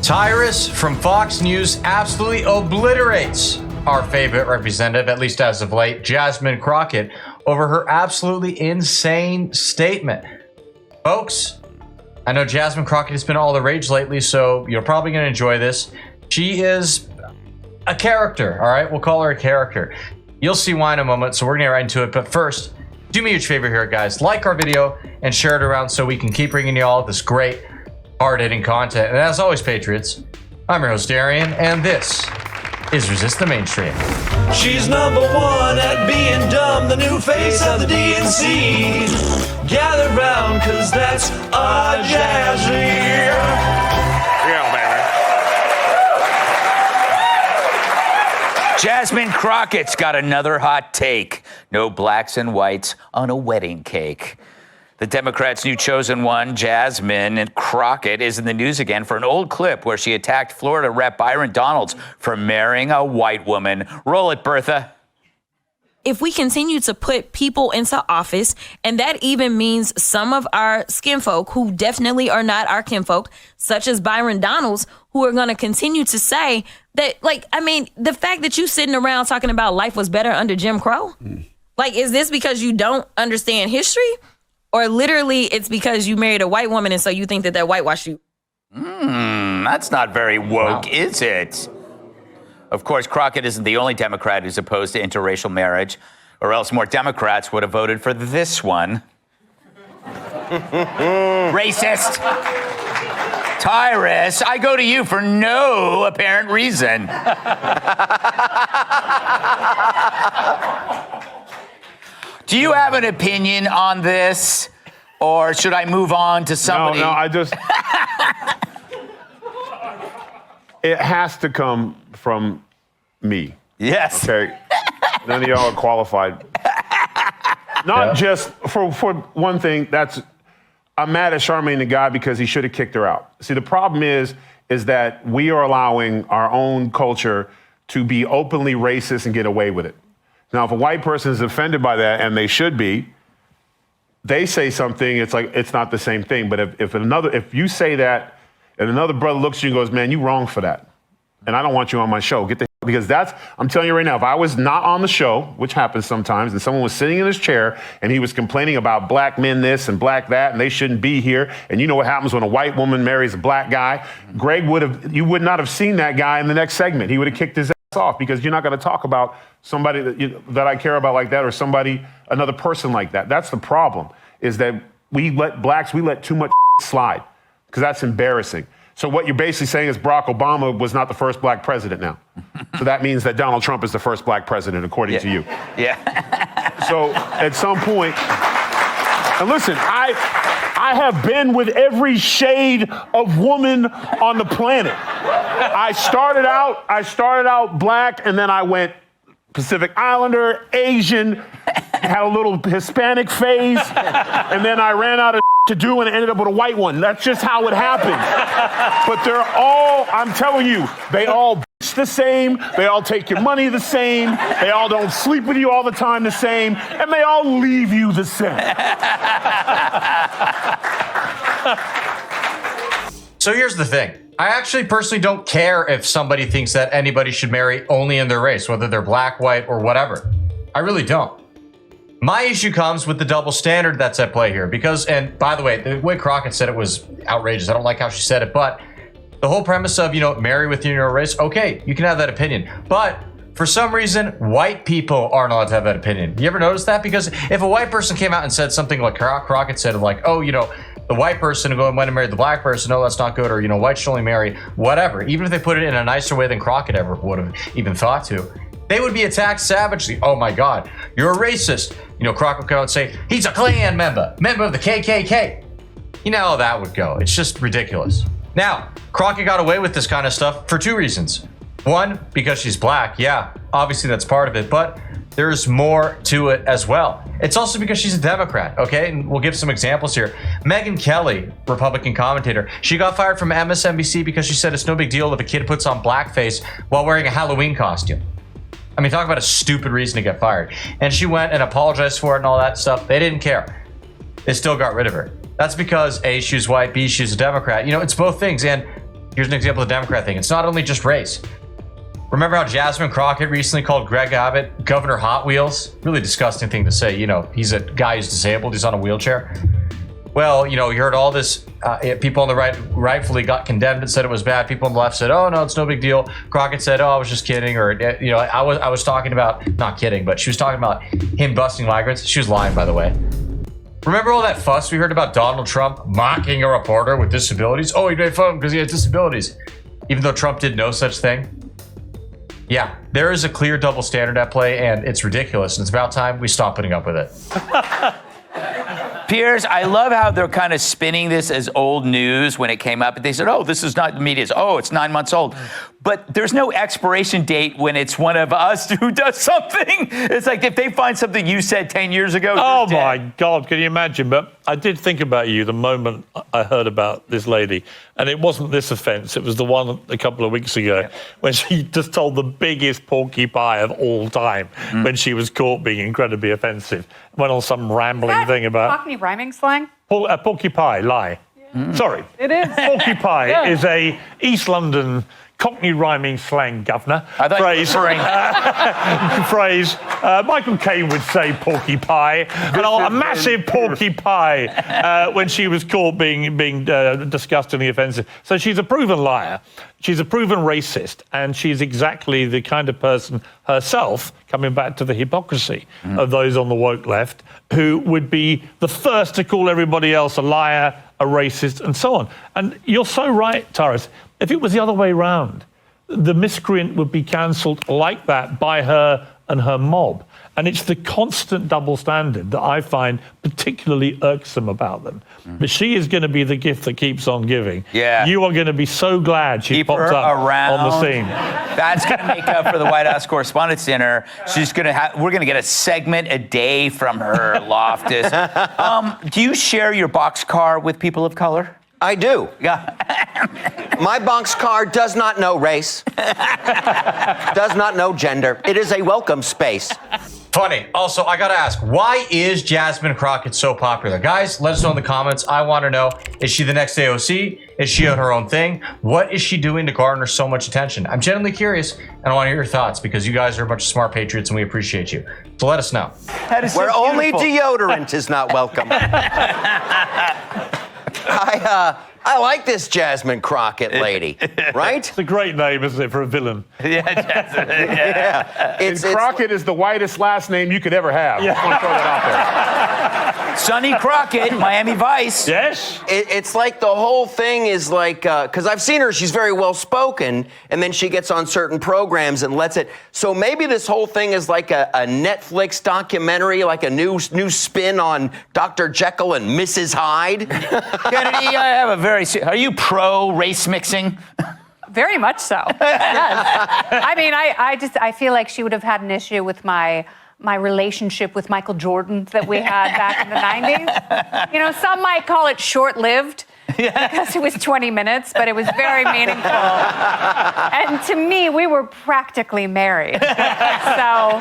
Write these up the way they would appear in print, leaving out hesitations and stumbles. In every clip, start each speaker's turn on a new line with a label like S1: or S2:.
S1: Tyrus from Fox News absolutely obliterates our favorite representative, at least as of late, Jasmine Crockett, over her absolutely insane statement. Folks, I know Jasmine Crockett has been all the rage lately, so you're probably going to enjoy this. She is a character, all right? We'll call her a character. You'll see why in a moment, so we're going to get right into it. But first, do me a huge favor here, guys. Like our video and share it around so we can keep bringing you all this great, hard-hitting content. And as always, Patriots, I'm your host, Darian, and this is Resist the Mainstream.
S2: She's number one at being dumb, the new face of the DNC. Gather round, cause that's our Jasmine.
S3: Yeah, baby. Jasmine Crockett's got another hot take. No blacks and whites on a wedding cake. The Democrats' new chosen one, Jasmine Crockett, is in the news again for an old clip where she attacked Florida Rep. Byron Donalds for marrying a white woman. Roll it, Bertha.
S4: If we continue to put people into office, and that even means some of our skinfolk who definitely are not our kinfolk, such as Byron Donalds, who are going to continue to say that, the fact that you sitting around talking about life was better under Jim Crow, is this because you don't understand history? Or literally it's because you married a white woman and so you think that whitewashed you?
S3: That's not very woke, wow. Is it? Of course, Crockett isn't the only Democrat who's opposed to interracial marriage, or else more Democrats would have voted for this one. Racist. Tyrus, I go to you for no apparent reason. Do you have an opinion on this, or should I move on to somebody?
S5: No, I just... It has to come from me.
S3: Yes.
S5: Okay? None of y'all are qualified. Not just, for one thing, I'm mad at Charmaine the guy because he should have kicked her out. See, the problem is that we are allowing our own culture to be openly racist and get away with it. Now, if a white person is offended by that, and they should be, they say something, it's like, it's not the same thing. But if you say that, and another brother looks at you and goes, man, you wrong for that. And I don't want you on my show. Because I'm telling you right now, if I was not on the show, which happens sometimes, and someone was sitting in his chair and he was complaining about black men this and black that, and they shouldn't be here. And you know what happens when a white woman marries a black guy? You would not have seen that guy in the next segment. He would have kicked his off, because you're not going to talk about somebody that I care about like that, or another person like that. That's the problem, is that we let too much slide, because that's embarrassing. So what you're basically saying is Barack Obama was not the first black president now. So that means that Donald Trump is the first black president, according to you.
S3: Yeah.
S5: So at some point, and listen, I have been with every shade of woman on the planet. I started out black, and then I went Pacific Islander, Asian, had a little Hispanic phase, and then I ran out of to do and ended up with a white one. That's just how it happened. But I'm telling you, they all bitch the same, they all take your money the same, they all don't sleep with you all the time the same, and they all leave you the same.
S1: So here's the thing. I actually personally don't care if somebody thinks that anybody should marry only in their race, whether they're black, white, or whatever. I really don't. My issue comes with the double standard that's at play here, because, and by the way, the way Crockett said it was outrageous. I don't like how she said it, but the whole premise of, marry within your race, okay, you can have that opinion. But for some reason, white people aren't allowed to have that opinion. You ever notice that? Because if a white person came out and said something like Crockett said, like, oh, the white person went and married the black person, no, that's not good, or, whites should only marry whatever, even if they put it in a nicer way than Crockett ever would have even thought to, they would be attacked savagely. Oh my God, you're a racist. Crockett would go and say, he's a Klan member of the KKK. You know how that would go. It's just ridiculous. Now, Crockett got away with this kind of stuff for two reasons. One, because she's black. Yeah, obviously that's part of it, but there's more to it as well. It's also because she's a Democrat, okay? And we'll give some examples here. Megyn Kelly, Republican commentator, she got fired from MSNBC because she said it's no big deal if a kid puts on blackface while wearing a Halloween costume. I mean, talk about a stupid reason to get fired. And she went and apologized for it and all that stuff. They didn't care. They still got rid of her. That's because A, she was white, B, she was a Democrat. You know, it's both things. And Here's an example of the Democrat thing. It's not only just race. Remember how Jasmine Crockett recently called Greg Abbott Governor Hot Wheels? Really disgusting thing to say. You know, he's a guy who's disabled. He's on a wheelchair. Well, you know, you heard all this. People on the right rightfully got condemned and said it was bad. People on the left said, "Oh no, it's no big deal." Crockett said, "Oh, I was just kidding," or you know, I was talking about, not kidding, but she was talking about him busting migrants. She was lying, by the way. Remember all that fuss we heard about Donald Trump mocking a reporter with disabilities? Oh, he made fun of him because he had disabilities, even though Trump did no such thing. Yeah, there is a clear double standard at play, and it's ridiculous. And it's about time we stop putting up with it.
S3: Piers, I love how they're kind of spinning this as old news when it came up. They said, oh, this is not the media's. Oh, it's 9 months old. But there's no expiration date when it's one of us who does something. It's like if they find something you said 10 years ago.
S6: Oh, my God, can you imagine? But I did think about you the moment I heard about this lady. And it wasn't this offence. It was the one a couple of weeks ago when she just told the biggest porcupine of all time when she was caught being incredibly offensive. Went on some rambling thing about...
S7: Cockney rhyming slang?
S6: Porcupine, lie. Sorry.
S7: It is.
S6: Porcupine is a East London Cockney rhyming slang, governor. Phrase. Michael Caine would say porcupine. And a massive porcupine when she was caught being disgustingly offensive. So she's a proven liar. She's a proven racist. And she's exactly the kind of person herself, coming back to the hypocrisy of those on the woke left, who would be the first to call everybody else a liar, a racist, and so on. And you're so right, Tyrus. If it was the other way round, the miscreant would be cancelled like that by her and her mob. And it's the constant double standard that I find particularly irksome about them. But she is going to be the gift that keeps on giving.
S3: Yeah.
S6: You are going to be so glad she popped up
S3: around
S6: on the scene.
S3: That's going to make up for the White House Correspondents' Dinner. She's going to we're going to get a segment a day from her, Loftus. Do you share your boxcar with people of color?
S8: I do.
S3: Yeah.
S8: My boxcar does not know race, does not know gender. It is a welcome space.
S1: Funny. Also, I gotta ask, why is Jasmine Crockett so popular? Guys, let us know in the comments. I want to know, is she the next AOC? Is she on her own thing? What is she doing to garner so much attention? I'm genuinely curious, and I want to hear your thoughts because you guys are a bunch of smart patriots and we appreciate you. So let us know.
S8: Where only deodorant is not welcome. I like this Jasmine Crockett lady, right?
S6: It's a great name, isn't it, for a villain?
S3: Yeah, Jasmine. Yeah.
S5: And Crockett is the whitest last name you could ever have. Yeah. I want to throw that out there.
S3: Sonny Crockett, Miami Vice.
S6: Yes.
S8: It's like the whole thing is like, because I've seen her, she's very well spoken, and then she gets on certain programs and lets it. So maybe this whole thing is like a Netflix documentary, like a new spin on Dr. Jekyll and Mrs. Hyde.
S3: Kennedy, I have a very... Are you pro race mixing?
S7: Very much so. Yes. I mean, I feel like she would have had an issue with my relationship with Michael Jordan that we had back in the 90s. You know, some might call it short-lived because it was 20 minutes, but it was very meaningful. And to me, we were practically married. So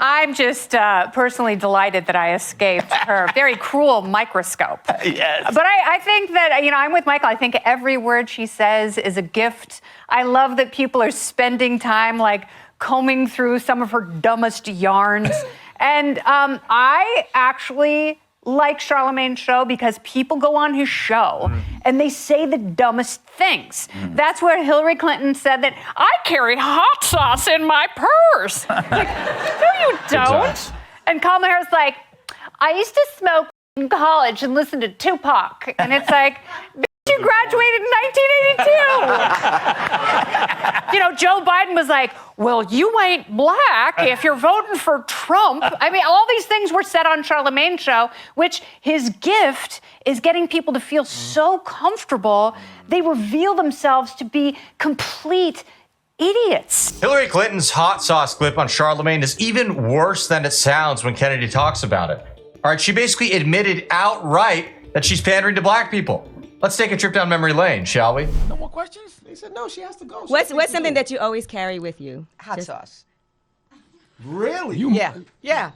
S7: I'm just personally delighted that I escaped her very cruel microscope.
S3: Yes.
S7: But I think that, you know, I'm with Michael. I think every word she says is a gift. I love that people are spending time, like, combing through some of her dumbest yarns. And I actually like Charlemagne's show because people go on his show and they say the dumbest things. That's where Hillary Clinton said that, I carry hot sauce in my purse. Like, no, you don't. And Kamala Harris like, I used to smoke in college and listen to Tupac. And it's like, you graduated in 1982. You know, Joe Biden was like, well, you ain't black if you're voting for Trump. I mean, all these things were said on Charlemagne's show, which his gift is getting people to feel so comfortable. They reveal themselves to be complete idiots.
S1: Hillary Clinton's hot sauce clip on Charlemagne is even worse than it sounds when Kennedy talks about it. All right, she basically admitted outright that she's pandering to black people. Let's take a trip down memory lane, shall we?
S9: No more questions? They said no, she has to go.
S10: What's something that you always carry with you?
S11: Hot sauce.
S9: Really?
S11: Yeah.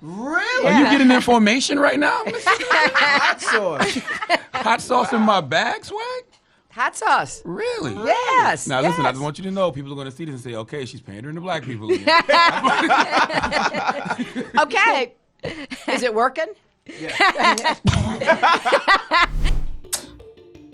S9: Really? Are you getting information right now? Hot sauce. Hot sauce in my bag, swag?
S11: Hot sauce.
S9: Really?
S11: Yes.
S9: Now listen, I
S11: yes.
S9: just want you to know, people are going to see this and say, okay, she's pandering to black people again.
S11: Okay. Is it working?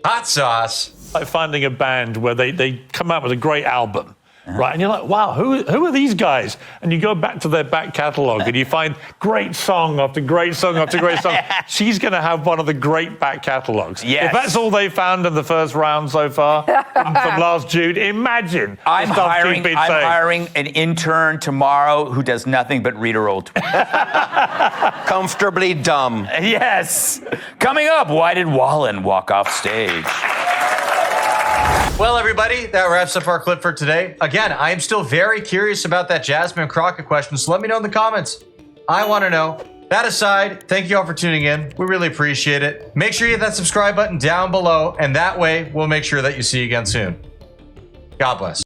S1: Hot sauce.
S6: Like finding a band where they come out with a great album. Right, and you're like, wow, who are these guys? And you go back to their back catalogue and you find great song after great song after great song. She's going to have one of the great back catalogues.
S3: Yes.
S6: If that's all they found in the first round so far from last June, imagine.
S3: I'm hiring an intern tomorrow who does nothing but read her old tweets.
S8: Comfortably dumb.
S3: Yes. Coming up, why did Wallen walk off stage?
S1: Well, everybody, that wraps up our clip for today. Again, I am still very curious about that Jasmine Crockett question, so let me know in the comments. I want to know. That aside, thank you all for tuning in. We really appreciate it. Make sure you hit that subscribe button down below, and that way we'll make sure that you see you again soon. God bless.